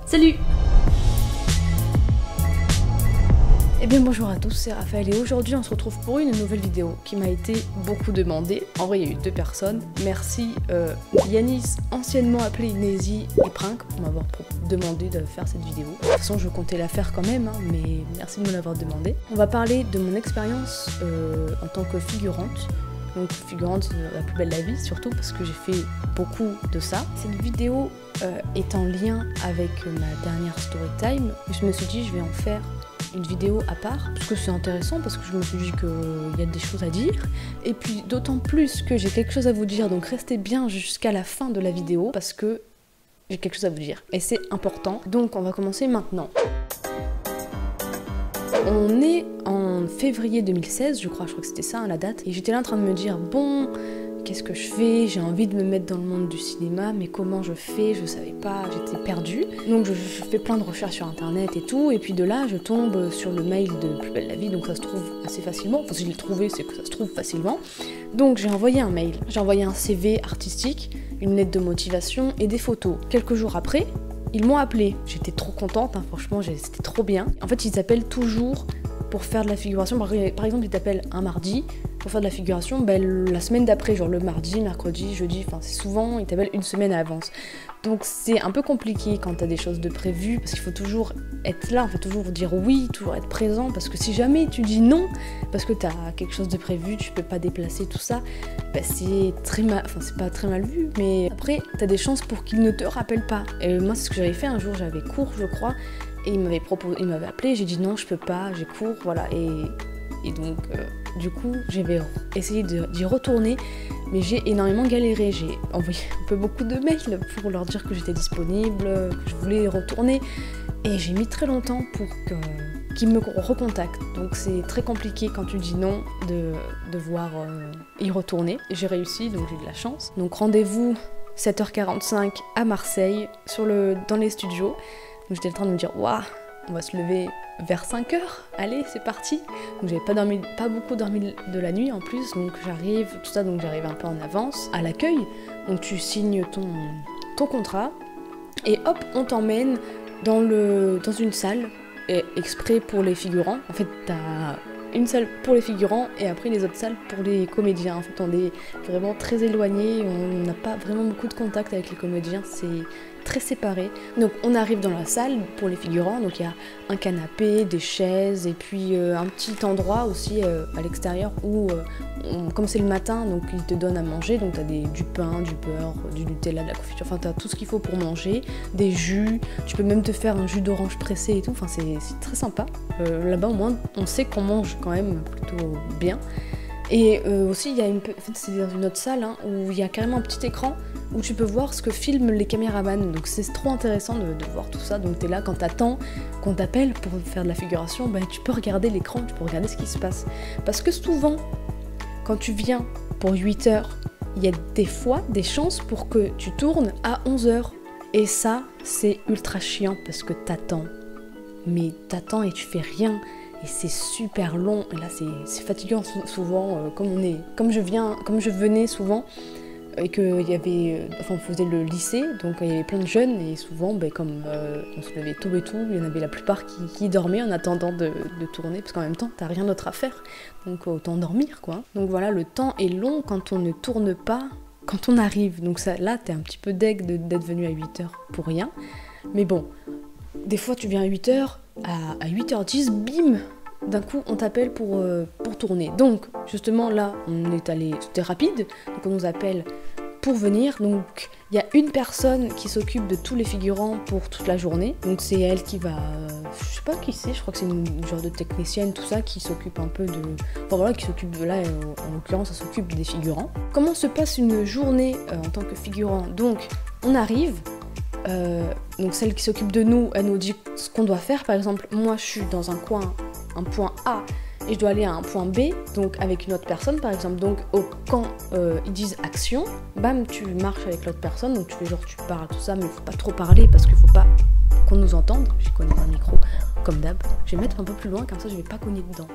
Salut! Eh bien bonjour à tous, c'est Raphaël et aujourd'hui on se retrouve pour une nouvelle vidéo qui m'a été beaucoup demandée. En vrai il y a eu 2 personnes. Merci Yanis, anciennement appelé Nézi et Prank, pour m'avoir demandé de faire cette vidéo. De toute façon je comptais la faire quand même, hein, mais merci de me l'avoir demandé. On va parler de mon expérience en tant que figurante. Donc figurante la plus belle de la vie, surtout parce que j'ai fait beaucoup de ça. Cette vidéo est en lien avec ma dernière story time. Je me suis dit je vais en faire une vidéo à part, parce que c'est intéressant, parce que je me suis dit qu'il y a des choses à dire, et puis d'autant plus que j'ai quelque chose à vous dire, donc restez bien jusqu'à la fin de la vidéo, parce que j'ai quelque chose à vous dire, et c'est important. Donc on va commencer maintenant. On est en février 2016, je crois que c'était ça hein, la date, et j'étais là en train de me dire, bon, qu'est-ce que je fais? J'ai envie de me mettre dans le monde du cinéma, mais comment je fais? Je savais pas, j'étais perdue. Donc je fais plein de recherches sur internet et tout, et puis de là je tombe sur le mail de Plus belle la vie, donc ça se trouve assez facilement. Enfin si je l'ai trouvé, c'est que ça se trouve facilement. Donc j'ai envoyé un mail, j'ai envoyé un CV artistique, une lettre de motivation et des photos. Quelques jours après, ils m'ont appelé. J'étais trop contente, hein, franchement c'était trop bien. En fait ils appellent toujours pour faire de la figuration. Par exemple ils t'appellent un mardi pour faire de la figuration, ben, la semaine d'après, genre le mardi, mercredi, jeudi, enfin c'est souvent, ils t'appellent une semaine à l'avance. Donc c'est un peu compliqué quand t'as des choses de prévues, parce qu'il faut toujours être là, il faut toujours dire oui, toujours être présent, parce que si jamais tu dis non, parce que t'as quelque chose de prévu, tu peux pas déplacer tout ça, ben c'est très mal, enfin c'est pas très mal vu, mais après t'as des chances pour qu'ils ne te rappellent pas. Et moi c'est ce que j'avais fait un jour, j'avais cours je crois, et il m'avait appelé, j'ai dit non je peux pas, j'ai cours, voilà, et donc du coup j'avais essayé d'y retourner, mais j'ai énormément galéré, j'ai envoyé un peu beaucoup de mails pour leur dire que j'étais disponible, que je voulais y retourner, et j'ai mis très longtemps pour qu'ils me recontactent. Donc c'est très compliqué quand tu dis non de devoir y retourner. J'ai réussi, donc j'ai de la chance. Donc rendez-vous 7h45 à Marseille, dans les studios. Donc j'étais en train de me dire waouh, on va se lever vers 5h, allez c'est parti. Donc j'avais pas beaucoup dormi de la nuit en plus, donc j'arrive, tout ça, donc j'arrive un peu en avance à l'accueil. Donc tu signes ton contrat et hop on t'emmène dans une salle exprès pour les figurants. En fait t'as une salle pour les figurants et après les autres salles pour les comédiens. En fait on est vraiment très éloignés, on n'a pas vraiment beaucoup de contact avec les comédiens, c'est très séparé. Donc on arrive dans la salle pour les figurants, donc il y a un canapé, des chaises et puis un petit endroit aussi à l'extérieur où comme c'est le matin, donc ils te donnent à manger, donc t'as du pain, du beurre, du Nutella, de la confiture, enfin t'as tout ce qu'il faut pour manger, des jus, tu peux même te faire un jus d'orange pressé et tout, enfin c'est très sympa. Là-bas au moins on sait qu'on mange quand même plutôt bien. Et aussi il y a en fait c'est dans une autre salle hein, où il y a carrément un petit écran où tu peux voir ce que filment les caméramans, donc c'est trop intéressant de voir tout ça. Donc t'es là quand t'attends qu'on t'appelle pour faire de la figuration, ben, tu peux regarder l'écran, tu peux regarder ce qui se passe. Parce que souvent, quand tu viens pour 8h, il y a des fois des chances pour que tu tournes à 11h. Et ça, c'est ultra chiant parce que t'attends. Mais t'attends et tu fais rien. Et c'est super long, et là c'est fatigant souvent, comme je venais souvent, et qu'il y avait, enfin on faisait le lycée, donc il y avait plein de jeunes, et souvent, ben, comme on se levait tôt et tout, il y en avait la plupart qui dormaient en attendant de tourner, parce qu'en même temps t'as rien d'autre à faire, donc autant dormir quoi. Donc voilà, le temps est long quand on ne tourne pas, quand on arrive, donc ça, là t'es un petit peu deg d'être venu à 8h pour rien, mais bon, des fois tu viens à 8h, à 8h10, bim, d'un coup on t'appelle pour tourner. Donc justement là on est allé, c'était rapide, donc on nous appelle pour venir. Donc il y a une personne qui s'occupe de tous les figurants pour toute la journée, donc c'est elle qui va, je sais pas qui c'est, je crois que c'est une genre de technicienne, tout ça, qui s'occupe un peu de, enfin voilà, qui s'occupe de là, en l'occurrence ça s'occupe des figurants. Comment se passe une journée en tant que figurant? Donc on arrive, donc celle qui s'occupe de nous, elle nous dit ce qu'on doit faire. Par exemple, moi je suis dans un point A et je dois aller à un point B, donc avec une autre personne par exemple. Donc quand ils disent action, bam, tu marches avec l'autre personne, donc tu fais genre tu parles tout ça, mais il faut pas trop parler parce qu'il faut pas qu'on nous entende. J'ai cogné dans le micro comme d'hab. Je vais mettre un peu plus loin comme ça je vais pas cogner dedans.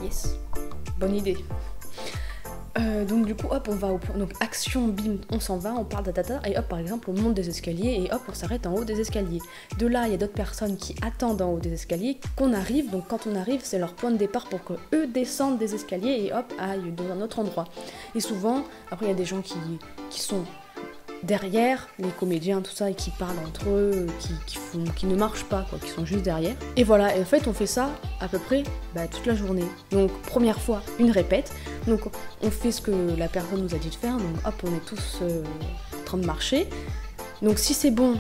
Yes, bonne idée. Donc du coup, hop, on va au point. Donc action, bim, on s'en va, on parle de et hop, par exemple, on monte des escaliers et hop, on s'arrête en haut des escaliers. De là, il y a d'autres personnes qui attendent en haut des escaliers qu'on arrive. Donc quand on arrive, c'est leur point de départ pour que eux descendent des escaliers et hop, aillent dans un autre endroit. Et souvent, après, il y a des gens qui sont derrière, les comédiens, tout ça, et qui parlent entre eux, qui ne marchent pas, quoi, qui sont juste derrière. Et voilà, et en fait, on fait ça à peu près toute la journée. Donc, première fois, une répète. Donc, on fait ce que la personne nous a dit de faire. Donc, hop, on est tous en train de marcher. Donc, si c'est bon,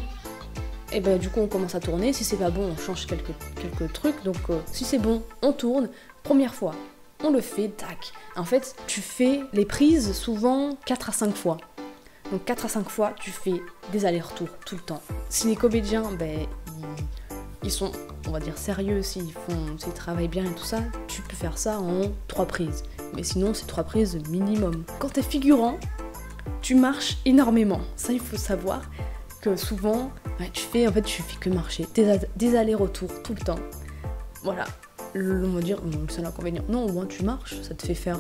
et ben du coup, on commence à tourner. Si c'est pas bon, on change quelques trucs. Donc, si c'est bon, on tourne. Première fois, on le fait, tac. En fait, tu fais les prises souvent 4 à 5 fois. Donc 4 à 5 fois, tu fais des allers-retours tout le temps. Si les comédiens, ils sont, on va dire, sérieux, s'ils travaillent bien et tout ça, tu peux faire ça en 3 prises. Mais sinon, c'est 3 prises minimum. Quand t'es figurant, tu marches énormément. Ça, il faut savoir que souvent, tu fais que marcher. Des allers-retours tout le temps. Voilà. On va dire, le seul inconvénient. Non, au moins tu marches, ça te fait faire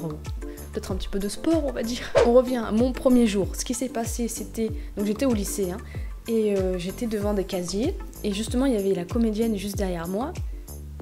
peut-être un petit peu de sport, on va dire. On revient à mon premier jour. Ce qui s'est passé, c'était... Donc j'étais au lycée, et j'étais devant des casiers, et justement, il y avait la comédienne juste derrière moi,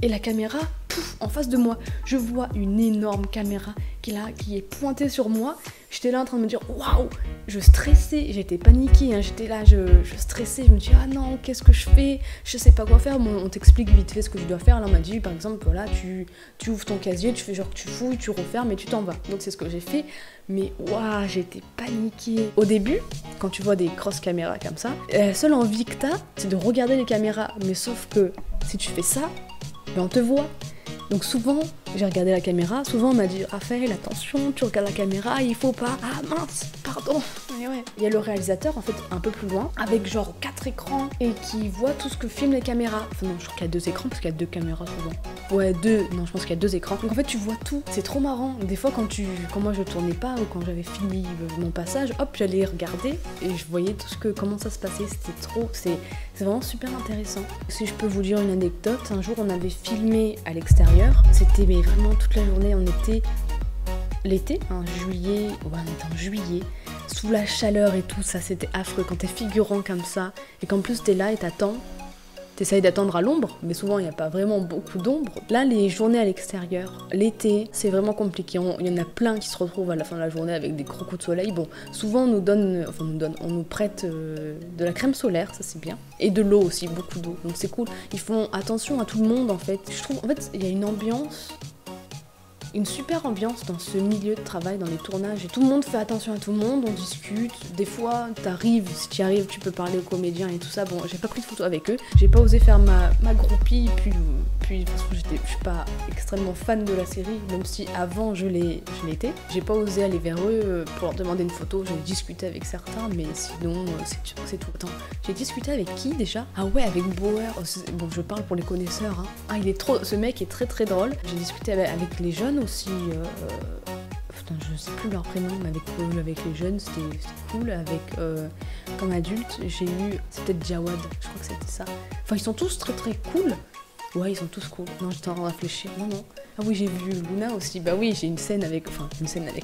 et la caméra, pouf, en face de moi. Je vois une énorme caméra qui est pointée sur moi. J'étais là en train de me dire, waouh, je stressais, j'étais paniquée, j'étais là, je stressais, je me dis, ah non, qu'est-ce que je fais? Je sais pas quoi faire. Bon, on t'explique vite fait ce que tu dois faire. Là, on m'a dit, par exemple, voilà, tu ouvres ton casier, tu fais genre que tu fouilles, tu refermes et tu t'en vas. Donc c'est ce que j'ai fait. Mais waouh, j'étais paniquée. Au début, quand tu vois des grosses caméras comme ça, la seule envie que t'as, c'est de regarder les caméras. Mais sauf que si tu fais ça, on te voit. Donc souvent, j'ai regardé la caméra, souvent on m'a dit « Raphaël, attention, tu regardes la caméra, il faut pas... Ah mince, pardon !» Mais ouais. Il y a le réalisateur, en fait, un peu plus loin, avec genre 4 écrans, et qui voit tout ce que filment les caméras. Enfin non, je crois qu'il y a 2 écrans, parce qu'il y a 2 caméras souvent. Ouais, 2, non, je pense qu'il y a 2 écrans. Donc en fait, tu vois tout, c'est trop marrant. Des fois, quand moi je tournais pas, ou quand j'avais fini mon passage, hop, j'allais regarder, et je voyais comment ça se passait, c'était trop... C'est vraiment super intéressant. Si je peux vous dire une anecdote, un jour on avait filmé à l'extérieur, c'était vraiment toute la journée, on était l'été, juillet, on était en juillet, sous la chaleur et tout, ça c'était affreux quand t'es figurant comme ça, et qu'en plus t'es là et t'attends. T'essayes d'attendre à l'ombre, mais souvent il n'y a pas vraiment beaucoup d'ombre. Là, les journées à l'extérieur, l'été, c'est vraiment compliqué. Il y en a plein qui se retrouvent à la fin de la journée avec des gros coups de soleil. Bon, souvent on nous prête de la crème solaire, ça c'est bien. Et de l'eau aussi, beaucoup d'eau, donc c'est cool. Ils font attention à tout le monde en fait. Je trouve, en fait, il y a une super ambiance dans ce milieu de travail, dans les tournages, et tout le monde fait attention à tout le monde, on discute, des fois si tu arrives, tu peux parler aux comédiens et tout ça. Bon, j'ai pas pris de photos avec eux, j'ai pas osé faire ma groupie, puis parce que je suis pas extrêmement fan de la série, même si avant je l'étais, j'ai pas osé aller vers eux pour leur demander une photo. J'ai discuté avec certains, mais sinon c'est tout. Attends, j'ai discuté avec qui déjà? Ah ouais, avec Bauer. Bon, je parle pour les connaisseurs, Ah, ce mec est très très drôle. J'ai discuté avec les jeunes aussi, je sais plus leur prénom, mais avec les jeunes c'était cool. Comme adulte, j'ai eu, c'est peut-être Jawad, je crois que c'était ça. Enfin, ils sont tous très très cool. Ouais, ils sont tous cool. Non, j'étais en train de réfléchir. Non. Ah oui, j'ai vu Luna aussi. Bah oui, j'ai une scène avec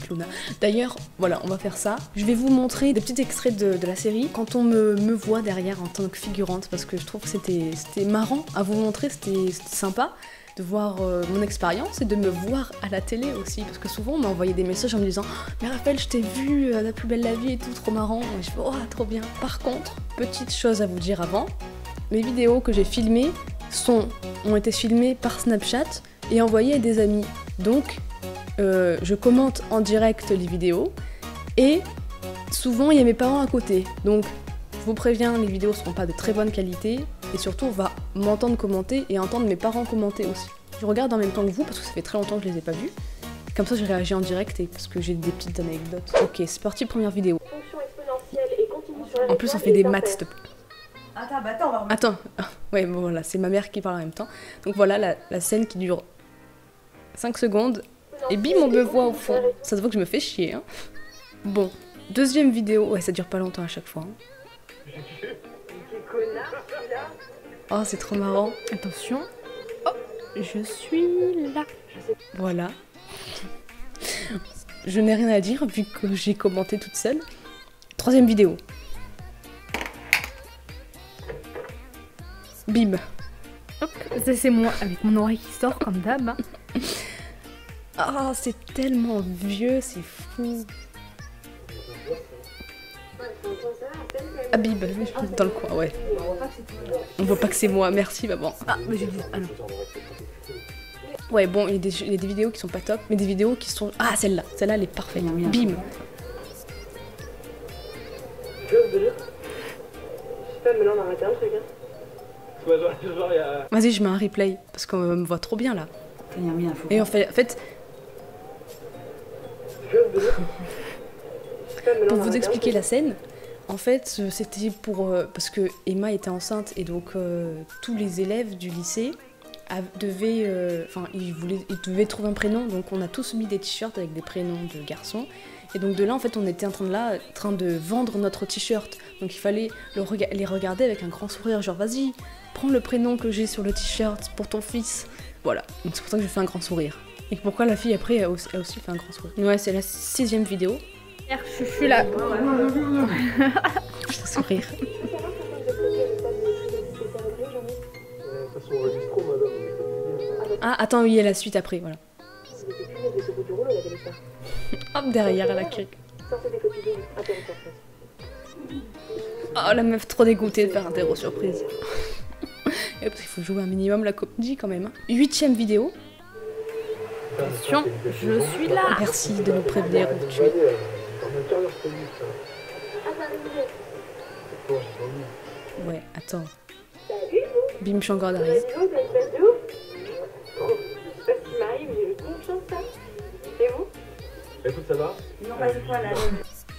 Luna. D'ailleurs, voilà, on va faire ça. Je vais vous montrer des petits extraits de la série quand on me voit derrière en tant que figurante, parce que je trouve que c'était marrant à vous montrer, c'était sympa de voir mon expérience et de me voir à la télé aussi, parce que souvent on m'a envoyé des messages en me disant « Mais Raphaël, je t'ai vu, La plus belle la vie et tout, trop marrant. » Et je fais « Oh, trop bien. » Par contre, petite chose à vous dire avant, les vidéos que j'ai filmées ont été filmées par Snapchat et envoyées à des amis. Donc, je commente en direct les vidéos et souvent il y a mes parents à côté. Donc, je vous préviens, les vidéos seront pas de très bonne qualité et surtout on va m'entendre commenter et entendre mes parents commenter aussi. Je regarde en même temps que vous parce que ça fait très longtemps que je les ai pas vus. Comme ça, j'ai réagi en direct et parce que j'ai des petites anecdotes. Ok, c'est parti, première vidéo. En plus, on fait des maths, s'il te plaît. Attends, ouais, bon voilà, c'est ma mère qui parle en même temps. Donc voilà la scène qui dure 5 secondes. Et bim, on me voit au fond. Ça se voit que je me fais chier, Bon, deuxième vidéo. Ouais, ça dure pas longtemps à chaque fois. Oh, c'est trop marrant. Attention. Oh, je suis là. Voilà. je n'ai rien à dire vu que j'ai commenté toute seule. Troisième vidéo. Bim. Hop, c'est moi avec mon oreille qui sort comme d'hab. Hein. Ah, c'est tellement vieux, c'est fou. Ah, Bim, dans le coin, ouais. On voit pas que c'est moi, merci maman. Ah, mais j'ai dit. Ah non. Ouais, bon, il y a des vidéos qui sont pas top, mais des vidéos qui sont... Ah, celle-là, elle est parfaite. Bim. Tu veux me dire? Je sais pas, mais là on a arrêté un truc, hein. Ouais, genre, il y a... Vas-y, je mets un replay, parce qu'on me voit trop bien, là. Et en fait Tu veux me dire? Je sais pas, mais là pour on a vous arrêté un expliquer truc. la scène, en fait, c'était pour... parce que Emma était enceinte, et donc tous les élèves du lycée devaient... Enfin, ils devaient trouver un prénom, donc on a tous mis des t-shirts avec des prénoms de garçons. Et donc de là, en fait, on était en train de vendre notre t-shirt. Donc il fallait les regarder avec un grand sourire, genre vas-y, prends le prénom que j'ai sur le t-shirt pour ton fils. Voilà, donc c'est pour ça que je fais un grand sourire. Et pourquoi la fille après a aussi fait un grand sourire. Ouais, c'est la 6e vidéo. Je suis là. Je te sourire. De toute façon, registro, madame. Ah, attends, oui, il y a la suite après, voilà. Hop, derrière, elle a crié. Oh, la meuf trop dégoûtée de faire un terreau surprise. Et parce qu'il faut jouer un minimum la comédie quand même. 8e vidéo. Attention, je suis là. Merci de nous prévenir où tu es. Ouais, attends. Bim, je suis encore derrière. Écoute, ça va?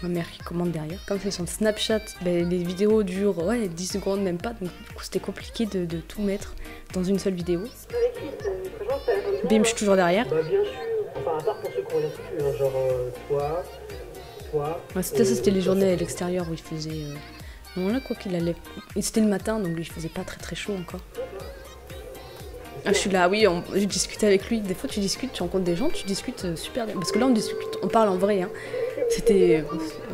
Ma mère qui commande derrière. Comme c'est son Snapchat, ben, les vidéos durent 10 secondes, même pas. Donc du coup, c'était compliqué de tout mettre dans une seule vidéo. Bim, je suis toujours derrière. Bah bien sûr, enfin à part pour ceux qui ont rien foutu, hein, genre toi... Ouais, c'était les journées à l'extérieur où il faisait... Bon là, quoi qu'il allait... Et c'était le matin, donc il faisait pas très chaud encore. Ah, je suis là, oui, je discutais avec lui. Des fois, tu discutes, tu rencontres des gens, tu discutes super bien. Parce que là, on parle en vrai. Hein. C'était...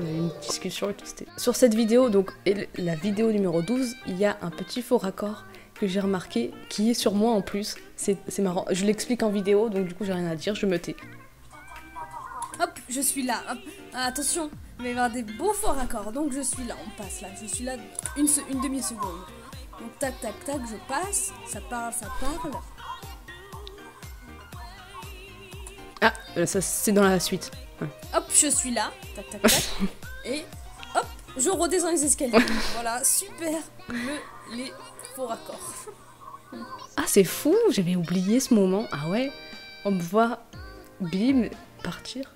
On a eu une discussion et tout. Sur cette vidéo, donc la vidéo numéro 12, il y a un petit faux raccord que j'ai remarqué, qui est sur moi en plus. C'est marrant. Je l'explique en vidéo, donc du coup, j'ai rien à dire, je me tais. Hop, je suis là. Hop. Ah, attention, il va y avoir des beaux forts raccords. Donc je suis là, on passe là. Je suis là une demi-seconde. Donc tac, tac, tac, je passe. Ça parle, ça parle. Ah, ça c'est dans la suite. Ouais. Hop, je suis là. Tac, tac, tac. Et hop, je redescends les escaliers. Voilà, super. Les faux raccords. Ah, c'est fou, j'avais oublié ce moment. Ah ouais, on me voit, bim, partir.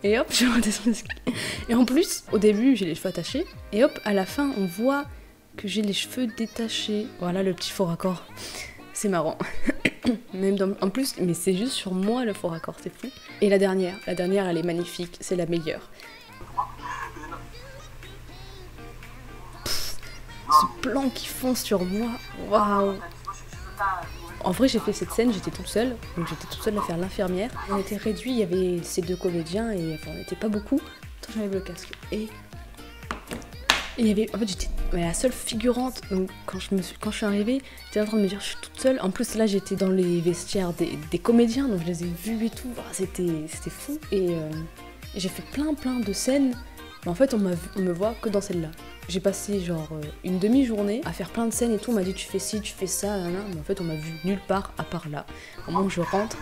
Et hop, je redescends les escaliers. Et en plus, au début, j'ai les cheveux attachés. Et hop, à la fin, on voit que j'ai les cheveux détachés. Voilà le petit faux raccord. C'est marrant. Même en plus, mais c'est juste sur moi le faux raccord, c'est fou. Et la dernière, elle est magnifique, c'est la meilleure. Pff, ce plan qu'ils font sur moi, waouh. En vrai, j'ai fait cette scène, j'étais toute seule, donc j'étais toute seule à faire l'infirmière. On était réduits, il y avait ces deux comédiens et enfin, on n'était pas beaucoup. Attends, j'enlève le casque. Et il y avait, en fait, j'étais la seule figurante. Donc quand je suis arrivée, j'étais en train de me dire, je suis toute seule. En plus, là, j'étais dans les vestiaires des comédiens, donc je les ai vus et tout. Oh, c'était fou. Et j'ai fait plein de scènes. Mais en fait, on me voit que dans celle-là. J'ai passé genre une demi-journée à faire plein de scènes et tout. On m'a dit tu fais ci, tu fais ça, là, là. Mais en fait, on m'a vu nulle part à part là. Au moment où je rentre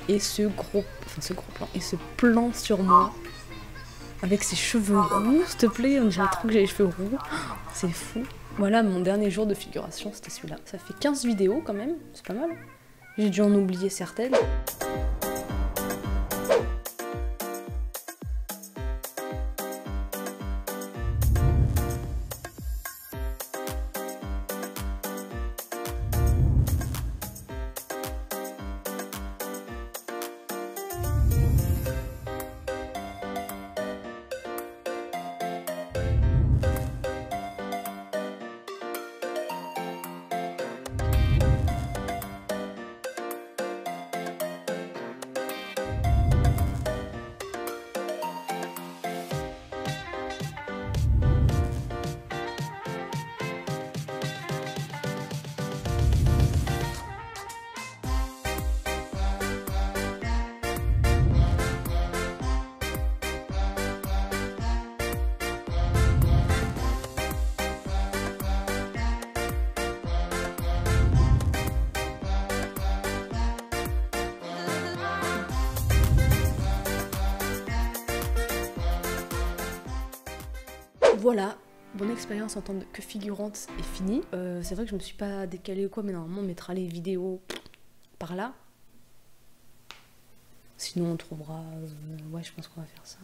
et ce gros plan et ce plan sur moi avec ses cheveux roux, s'il te plaît. On dirait trop que j'ai les cheveux roux. C'est fou. Voilà, mon dernier jour de figuration, c'était celui-là. Ça fait 15 vidéos quand même, c'est pas mal. J'ai dû en oublier certaines. Voilà, mon expérience en tant que figurante est finie. C'est vrai que je me suis pas décalée ou quoi, mais normalement on mettra les vidéos par là. Sinon on trouvera... ouais, je pense qu'on va faire ça.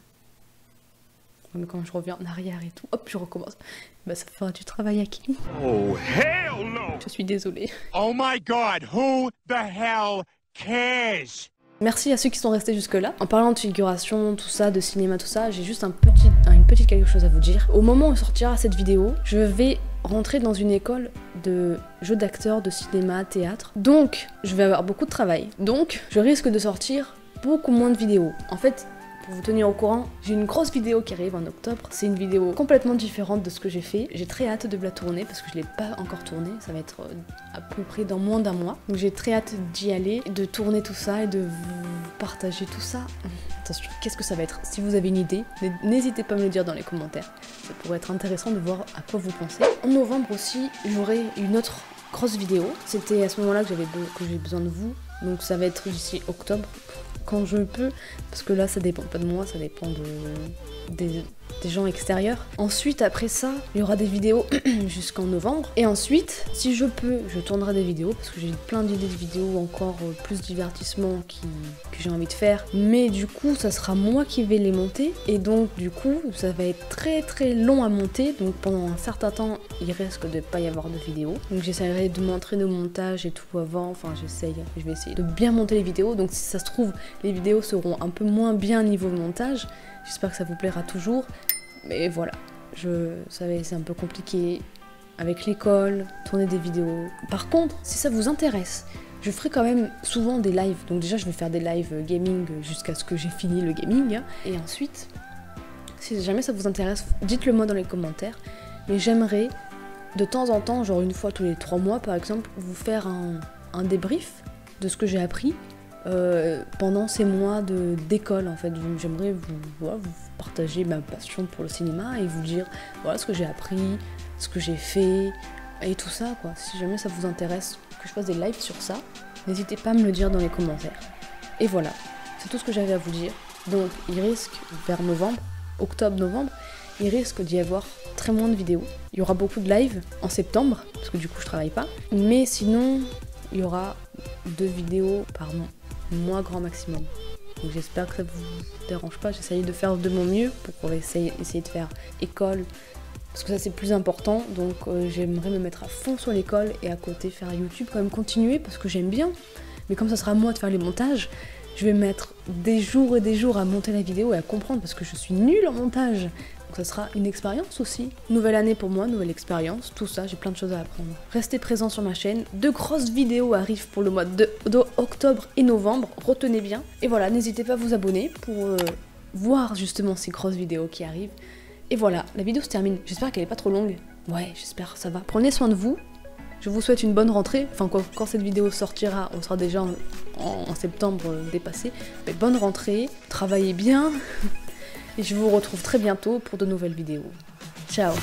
Ouais, mais quand je reviens en arrière et tout, hop, je recommence. Bah ça fera du travail à qui? Oh hell no! Je suis désolée. Oh my god, who the hell cares? Merci à ceux qui sont restés jusque là. En parlant de figuration, tout ça, de cinéma, tout ça, j'ai juste une petite quelque chose à vous dire. Au moment où sortira cette vidéo, je vais rentrer dans une école de jeux d'acteurs, de cinéma, théâtre. Donc, je vais avoir beaucoup de travail. Donc, je risque de sortir beaucoup moins de vidéos. En fait, pour vous tenir au courant, j'ai une grosse vidéo qui arrive en octobre. C'est une vidéo complètement différente de ce que j'ai fait. J'ai très hâte de la tourner parce que je l'ai pas encore tournée. Ça va être à peu près dans moins d'un mois. Donc j'ai très hâte d'y aller, de tourner tout ça et de vous partager tout ça. Attention, qu'est-ce que ça va être? Si vous avez une idée, n'hésitez pas à me le dire dans les commentaires. Ça pourrait être intéressant de voir à quoi vous pensez. En novembre aussi, j'aurai une autre grosse vidéo. C'était à ce moment-là que j'ai besoin de vous. Donc ça va être d'ici octobre. Quand je peux, parce que là ça dépend pas de moi, ça dépend des gens extérieurs. Ensuite, après ça, il y aura des vidéos jusqu'en novembre. Et ensuite, si je peux, je tournerai des vidéos, parce que j'ai plein d'idées de vidéos encore plus divertissement que j'ai envie de faire. Mais du coup, ça sera moi qui vais les monter. Et donc, du coup, ça va être très très long à monter. Donc pendant un certain temps, il risque de pas y avoir de vidéos. Donc j'essaierai de m'entraîner au montage et tout avant. Enfin, je vais essayer de bien monter les vidéos. Donc si ça se trouve, les vidéos seront un peu moins bien niveau montage. J'espère que ça vous plaira toujours. Mais voilà, c'est un peu compliqué avec l'école, tourner des vidéos. Par contre, si ça vous intéresse, je ferai quand même souvent des lives. Donc déjà, je vais faire des lives gaming jusqu'à ce que j'ai fini le gaming. Et ensuite, si jamais ça vous intéresse, dites-le moi dans les commentaires. Mais j'aimerais, de temps en temps, genre une fois tous les 3 mois par exemple, vous faire un débrief de ce que j'ai appris pendant ces mois d'école en fait. J'aimerais vous partager ma passion pour le cinéma et vous dire voilà ce que j'ai appris, ce que j'ai fait et tout ça quoi. Si jamais ça vous intéresse que je fasse des lives sur ça, n'hésitez pas à me le dire dans les commentaires. Et voilà, c'est tout ce que j'avais à vous dire. Donc il risque vers novembre, octobre-novembre, il risque d'y avoir très moins de vidéos. Il y aura beaucoup de lives en septembre, parce que du coup je travaille pas. Mais sinon, il y aura 2 vidéos par mois grand maximum. Donc j'espère que ça vous dérange pas. J'essaye de faire de mon mieux pour essayer de faire école. Parce que ça c'est plus important. Donc j'aimerais me mettre à fond sur l'école et à côté faire YouTube quand même continuer parce que j'aime bien. Mais comme ça sera à moi de faire les montages, je vais mettre des jours et des jours à monter la vidéo et à comprendre parce que je suis nulle en montage. Donc ça sera une expérience aussi. Nouvelle année pour moi, nouvelle expérience, tout ça, j'ai plein de choses à apprendre. Restez présents sur ma chaîne. 2 grosses vidéos arrivent pour le mois d'octobre et novembre, retenez bien. Et voilà, n'hésitez pas à vous abonner pour voir justement ces grosses vidéos qui arrivent. Et voilà, la vidéo se termine. J'espère qu'elle est pas trop longue. Ouais, j'espère, ça va. Prenez soin de vous. Je vous souhaite une bonne rentrée. Enfin, quand cette vidéo sortira, on sera déjà en septembre dépassé. Mais bonne rentrée, travaillez bien. Et je vous retrouve très bientôt pour de nouvelles vidéos. Ciao!